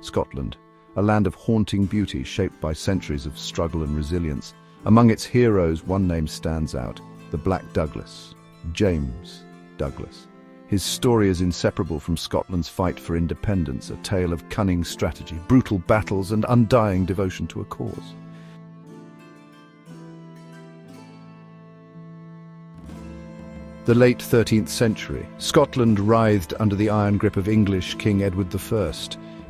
Scotland, a land of haunting beauty shaped by centuries of struggle and resilience. Among its heroes, one name stands out: the Black Douglas, James Douglas. His story is inseparable from Scotland's fight for independence, a tale of cunning strategy, brutal battles, and undying devotion to a cause. The late 13th century, Scotland writhed under the iron grip of English King Edward I.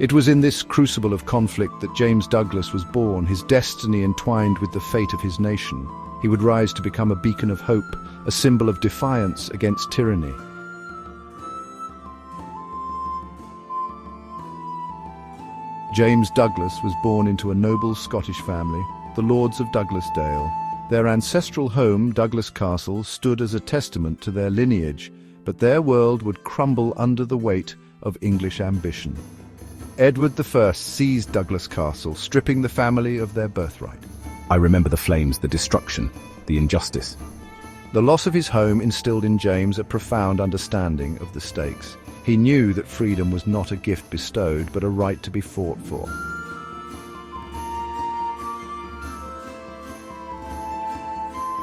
It was in this crucible of conflict that James Douglas was born, his destiny entwined with the fate of his nation. He would rise to become a beacon of hope, a symbol of defiance against tyranny. James Douglas was born into a noble Scottish family, the Lords of Douglasdale. Their ancestral home, Douglas Castle, stood as a testament to their lineage, but their world would crumble under the weight of English ambition. Edward I seized Douglas Castle, stripping the family of their birthright. I remember the flames, the destruction, the injustice. The loss of his home instilled in James a profound understanding of the stakes. He knew that freedom was not a gift bestowed, but a right to be fought for.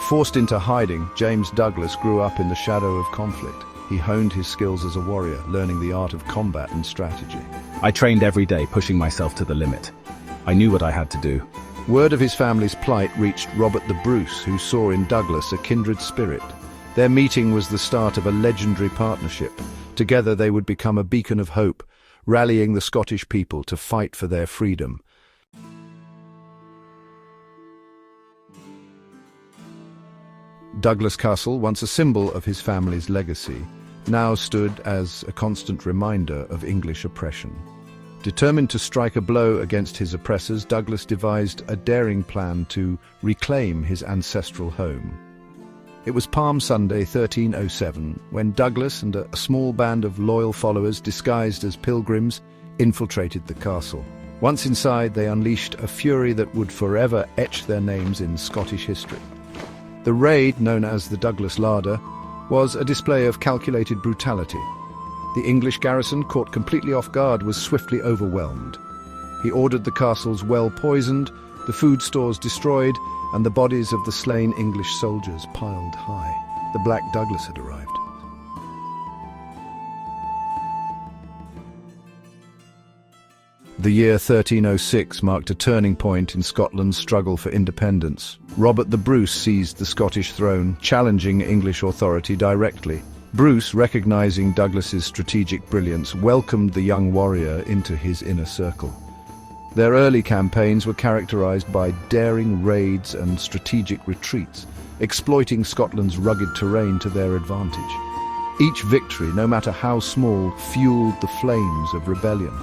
Forced into hiding, James Douglas grew up in the shadow of conflict. He honed his skills as a warrior, learning the art of combat and strategy. I trained every day, pushing myself to the limit. I knew what I had to do. Word of his family's plight reached Robert the Bruce, who saw in Douglas a kindred spirit. Their meeting was the start of a legendary partnership. Together they would become a beacon of hope, rallying the Scottish people to fight for their freedom. Douglas Castle, once a symbol of his family's legacy, now stood as a constant reminder of English oppression. Determined to strike a blow against his oppressors, Douglas devised a daring plan to reclaim his ancestral home. It was Palm Sunday, 1307, when Douglas and a small band of loyal followers, disguised as pilgrims, infiltrated the castle. Once inside, they unleashed a fury that would forever etch their names in Scottish history. The raid, known as the Douglas Larder, was a display of calculated brutality. The English garrison, caught completely off guard, was swiftly overwhelmed. He ordered the castle's well poisoned, the food stores destroyed, and the bodies of the slain English soldiers piled high. The Black Douglas had arrived. The year 1306 marked a turning point in Scotland's struggle for independence. Robert the Bruce seized the Scottish throne, challenging English authority directly. Bruce, recognizing Douglas's strategic brilliance, welcomed the young warrior into his inner circle. Their early campaigns were characterized by daring raids and strategic retreats, exploiting Scotland's rugged terrain to their advantage. Each victory, no matter how small, fueled the flames of rebellion.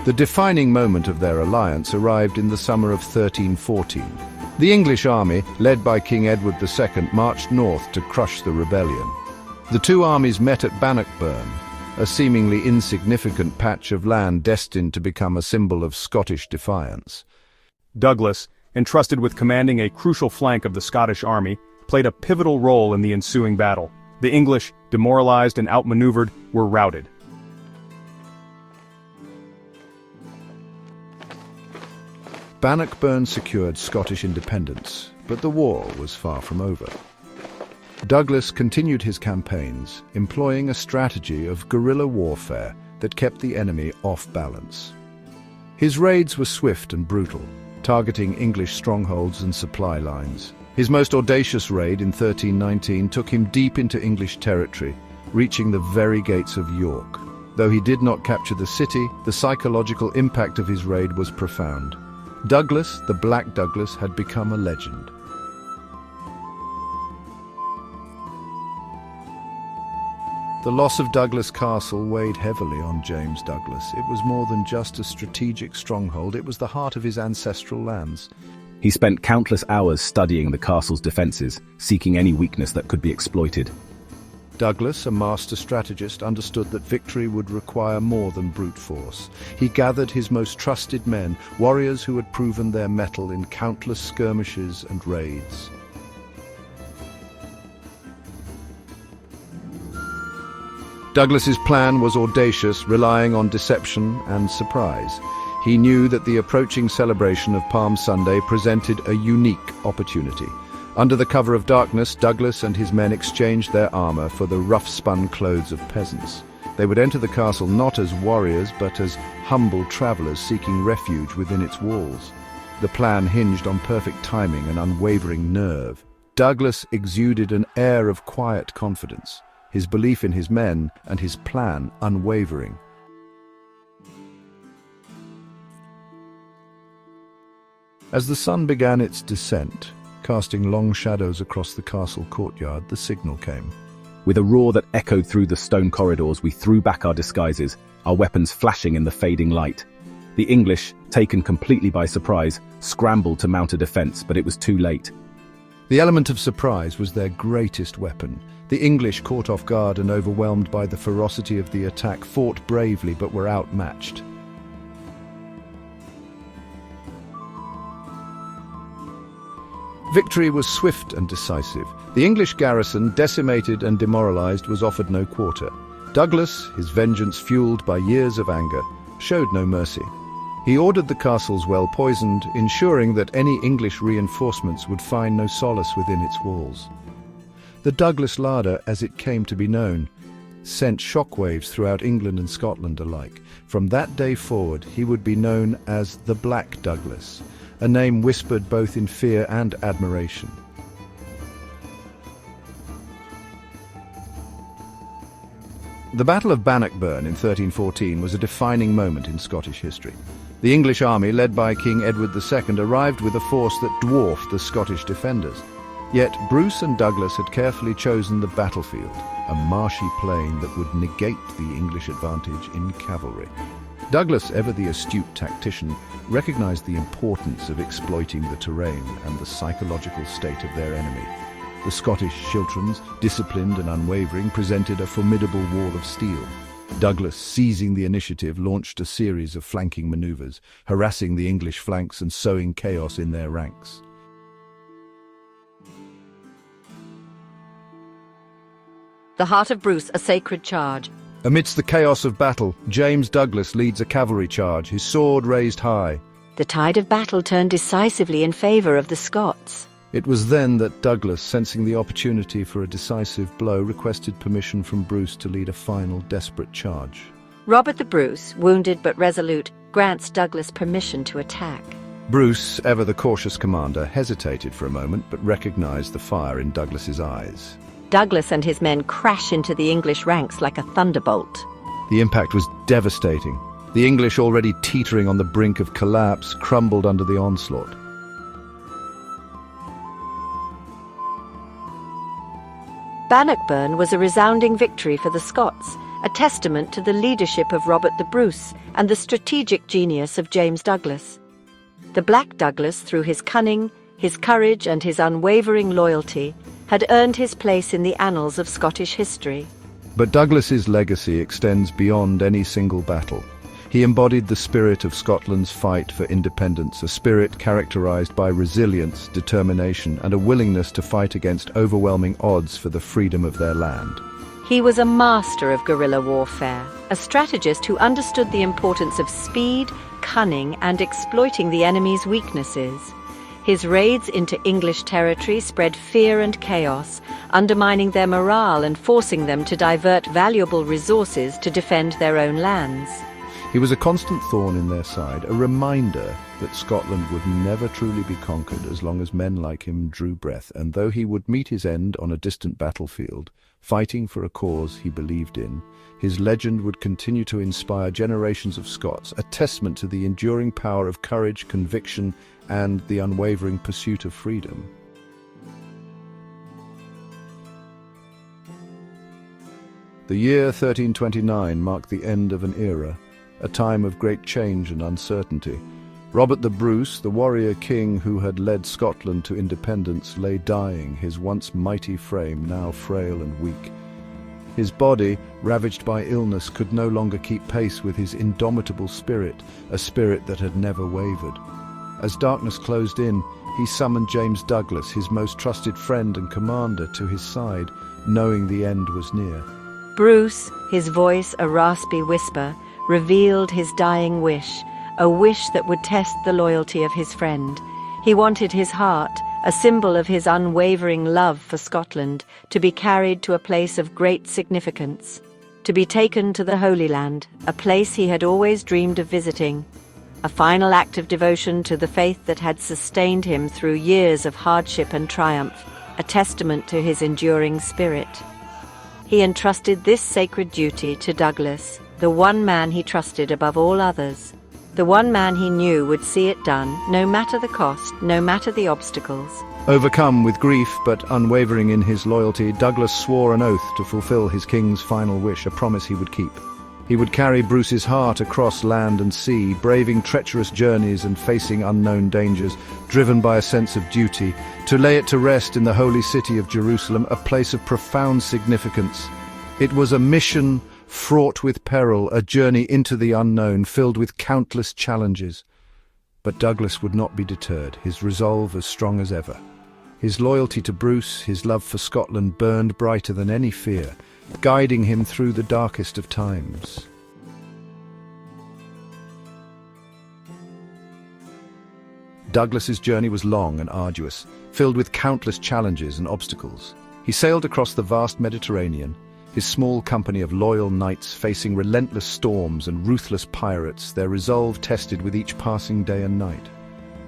The defining moment of their alliance arrived in the summer of 1314. The English army, led by King Edward II, marched north to crush the rebellion. The two armies met at Bannockburn, a seemingly insignificant patch of land destined to become a symbol of Scottish defiance. Douglas, entrusted with commanding a crucial flank of the Scottish army, played a pivotal role in the ensuing battle. The English, demoralized and outmaneuvered, were routed. Bannockburn secured Scottish independence, but the war was far from over. Douglas continued his campaigns, employing a strategy of guerrilla warfare that kept the enemy off balance. His raids were swift and brutal, targeting English strongholds and supply lines. His most audacious raid in 1319 took him deep into English territory, reaching the very gates of York. Though he did not capture the city, the psychological impact of his raid was profound. Douglas, the Black Douglas, had become a legend. The loss of Douglas Castle weighed heavily on James Douglas. It was more than just a strategic stronghold, it was the heart of his ancestral lands. He spent countless hours studying the castle's defenses, seeking any weakness that could be exploited. Douglas, a master strategist, understood that victory would require more than brute force. He gathered his most trusted men, warriors who had proven their mettle in countless skirmishes and raids. Douglas's plan was audacious, relying on deception and surprise. He knew that the approaching celebration of Palm Sunday presented a unique opportunity. Under the cover of darkness, Douglas and his men exchanged their armor for the rough-spun clothes of peasants. They would enter the castle not as warriors, but as humble travelers seeking refuge within its walls. The plan hinged on perfect timing and unwavering nerve. Douglas exuded an air of quiet confidence, his belief in his men and his plan unwavering. As the sun began its descent, casting long shadows across the castle courtyard, the signal came. With a roar that echoed through the stone corridors, we threw back our disguises, our weapons flashing in the fading light. The English, taken completely by surprise, scrambled to mount a defense, but it was too late. The element of surprise was their greatest weapon. The English, caught off guard and overwhelmed by the ferocity of the attack, fought bravely but were outmatched. Victory was swift and decisive. The English garrison, decimated and demoralized, was offered no quarter. Douglas, his vengeance fueled by years of anger, showed no mercy. He ordered the castle's well poisoned, ensuring that any English reinforcements would find no solace within its walls. The Douglas Larder, as it came to be known, sent shockwaves throughout England and Scotland alike. From that day forward, he would be known as the Black Douglas, a name whispered both in fear and admiration. The Battle of Bannockburn in 1314 was a defining moment in Scottish history. The English army, led by King Edward II, arrived with a force that dwarfed the Scottish defenders. Yet Bruce and Douglas had carefully chosen the battlefield, a marshy plain that would negate the English advantage in cavalry. Douglas, ever the astute tactician, recognized the importance of exploiting the terrain and the psychological state of their enemy. The Scottish schiltrons, disciplined and unwavering, presented a formidable wall of steel. Douglas, seizing the initiative, launched a series of flanking maneuvers, harassing the English flanks and sowing chaos in their ranks. The Heart of Bruce, a sacred charge. Amidst the chaos of battle, James Douglas leads a cavalry charge, his sword raised high. The tide of battle turned decisively in favour of the Scots. It was then that Douglas, sensing the opportunity for a decisive blow, requested permission from Bruce to lead a final desperate charge. Robert the Bruce, wounded but resolute, grants Douglas permission to attack. Bruce, ever the cautious commander, hesitated for a moment but recognized the fire in Douglas's eyes. Douglas and his men crash into the English ranks like a thunderbolt. The impact was devastating. The English, already teetering on the brink of collapse, crumbled under the onslaught. Bannockburn was a resounding victory for the Scots, a testament to the leadership of Robert the Bruce and the strategic genius of James Douglas. The Black Douglas, through his cunning, his courage and his unwavering loyalty, had earned his place in the annals of Scottish history. But Douglas's legacy extends beyond any single battle. He embodied the spirit of Scotland's fight for independence, a spirit characterized by resilience, determination, and a willingness to fight against overwhelming odds for the freedom of their land. He was a master of guerrilla warfare, a strategist who understood the importance of speed, cunning, and exploiting the enemy's weaknesses. His raids into English territory spread fear and chaos, undermining their morale and forcing them to divert valuable resources to defend their own lands. He was a constant thorn in their side, a reminder that Scotland would never truly be conquered as long as men like him drew breath, and though he would meet his end on a distant battlefield, fighting for a cause he believed in, his legend would continue to inspire generations of Scots, a testament to the enduring power of courage, conviction, and the unwavering pursuit of freedom. The year 1329 marked the end of an era, a time of great change and uncertainty. Robert the Bruce, the warrior king who had led Scotland to independence, lay dying, his once mighty frame now frail and weak. His body, ravaged by illness, could no longer keep pace with his indomitable spirit, a spirit that had never wavered. As darkness closed in, he summoned James Douglas, his most trusted friend and commander, to his side, knowing the end was near. Bruce, his voice a raspy whisper, revealed his dying wish, a wish that would test the loyalty of his friend. He wanted his heart, a symbol of his unwavering love for Scotland, to be carried to a place of great significance, to be taken to the Holy Land, a place he had always dreamed of visiting. A final act of devotion to the faith that had sustained him through years of hardship and triumph, a testament to his enduring spirit. He entrusted this sacred duty to Douglas, the one man he trusted above all others, the one man he knew would see it done, no matter the cost, no matter the obstacles. Overcome with grief but unwavering in his loyalty, Douglas swore an oath to fulfill his king's final wish, a promise he would keep. He would carry Bruce's heart across land and sea, braving treacherous journeys and facing unknown dangers, driven by a sense of duty, to lay it to rest in the holy city of Jerusalem, a place of profound significance. It was a mission fraught with peril, a journey into the unknown, filled with countless challenges. But Douglas would not be deterred, his resolve as strong as ever. His loyalty to Bruce, his love for Scotland burned brighter than any fear, guiding him through the darkest of times. Douglas's journey was long and arduous, filled with countless challenges and obstacles. He sailed across the vast Mediterranean, his small company of loyal knights facing relentless storms and ruthless pirates, their resolve tested with each passing day and night.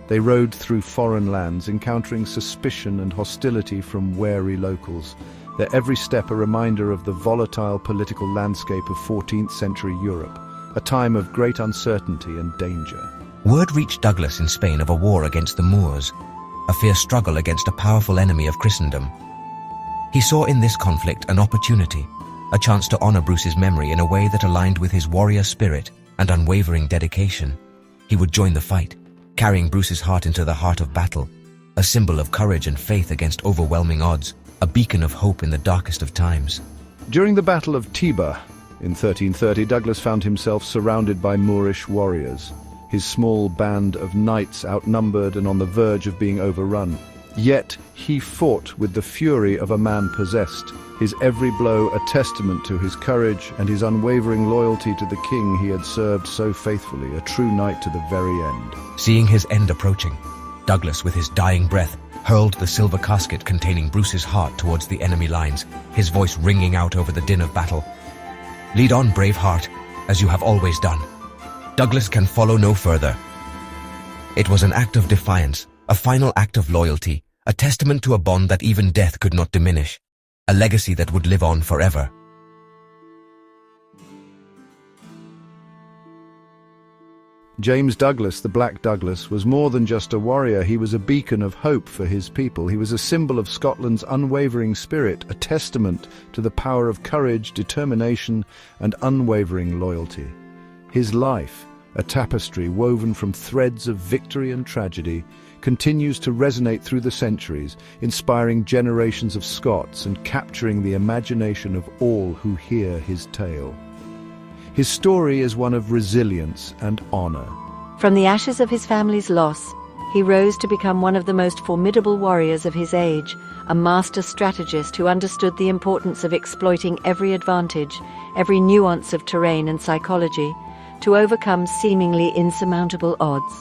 They rode through foreign lands, encountering suspicion and hostility from wary locals, their every step a reminder of the volatile political landscape of 14th century Europe, a time of great uncertainty and danger. Word reached Douglas in Spain of a war against the Moors, a fierce struggle against a powerful enemy of Christendom. He saw in this conflict an opportunity, a chance to honor Bruce's memory in a way that aligned with his warrior spirit and unwavering dedication. He would join the fight, carrying Bruce's heart into the heart of battle, a symbol of courage and faith against overwhelming odds, a beacon of hope in the darkest of times. During the Battle of Teba in 1330, Douglas found himself surrounded by Moorish warriors, his small band of knights outnumbered and on the verge of being overrun. Yet he fought with the fury of a man possessed, his every blow a testament to his courage and his unwavering loyalty to the king he had served so faithfully, a true knight to the very end. Seeing his end approaching, Douglas, with his dying breath, hurled the silver casket containing Bruce's heart towards the enemy lines, his voice ringing out over the din of battle. "Lead on, brave heart, as you have always done. Douglas can follow no further." It was an act of defiance, a final act of loyalty, a testament to a bond that even death could not diminish, a legacy that would live on forever. James Douglas, the Black Douglas, was more than just a warrior. He was a beacon of hope for his people. He was a symbol of Scotland's unwavering spirit, a testament to the power of courage, determination, and unwavering loyalty. His life, a tapestry woven from threads of victory and tragedy, continues to resonate through the centuries, inspiring generations of Scots and capturing the imagination of all who hear his tale. His story is one of resilience and honor. From the ashes of his family's loss, he rose to become one of the most formidable warriors of his age, a master strategist who understood the importance of exploiting every advantage, every nuance of terrain and psychology, to overcome seemingly insurmountable odds.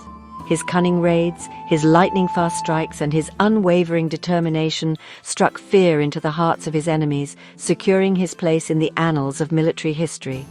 His cunning raids, his lightning-fast strikes, and his unwavering determination struck fear into the hearts of his enemies, securing his place in the annals of military history.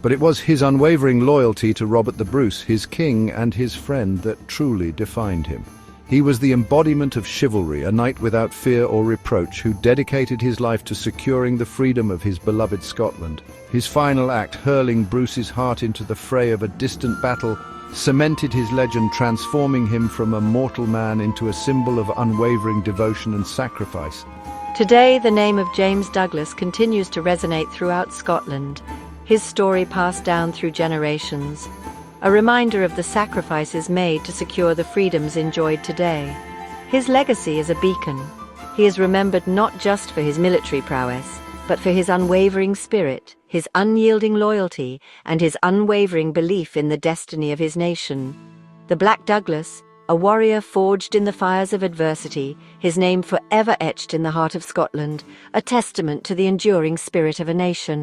But it was his unwavering loyalty to Robert the Bruce, his king and his friend, that truly defined him. He was the embodiment of chivalry, a knight without fear or reproach, who dedicated his life to securing the freedom of his beloved Scotland. His final act, hurling Bruce's heart into the fray of a distant battle, cemented his legend, transforming him from a mortal man into a symbol of unwavering devotion and sacrifice. Today, the name of James Douglas continues to resonate throughout Scotland, his story passed down through generations, a reminder of the sacrifices made to secure the freedoms enjoyed today. His legacy is a beacon. He is remembered not just for his military prowess, but for his unwavering spirit, his unyielding loyalty, and his unwavering belief in the destiny of his nation. The Black Douglas, a warrior forged in the fires of adversity, his name forever etched in the heart of Scotland, a testament to the enduring spirit of a nation.